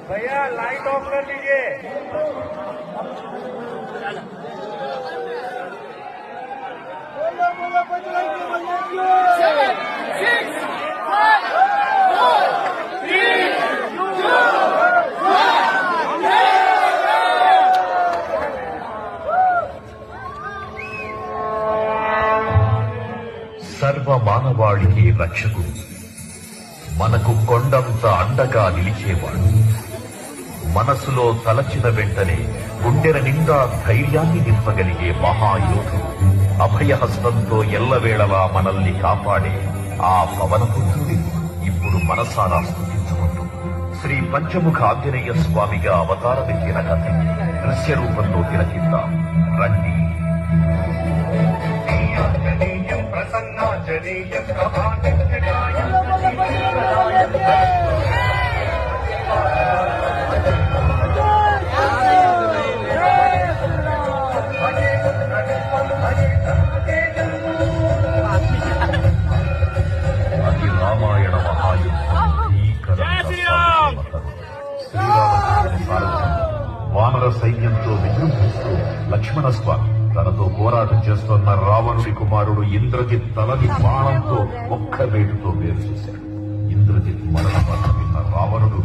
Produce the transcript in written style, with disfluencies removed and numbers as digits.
भैया light of कर लीजिए। సర్వ మానవాళికి రక్షకుడు, మనకు కొండంత అండగా నిలిచేవాడు. మనసులో తలచిన వెంటనే గుండెల నిండా ధైర్యాన్ని నింపగలిగే మహాయోధుడు, అభయహస్తంతో ఎల్లవేళలా మనల్ని కాపాడే ఆ పవనపుత్రుడి ఇప్పుడు మనసారా స్తుతించుకుంటూ శ్రీ పంచముఖ ఆంజనేయ స్వామిగా అవతారమెత్తిన కథ దృశ్య రూపంలో తిలకిద్దాం రండి. అది రామాయణ మహాయుద్ధం వానర సైన్యంతో విజృంభిస్తూ లక్ష్మణస్వామి తనతో పోరాటం చేస్తున్న రావణుడి కుమారుడు ఇంద్రజిత్ తలని బాణంతో ఒక్క వేటుతో వేరు చేశాడు. ఇంద్రజిత్ మరణ విన్న రావణుడు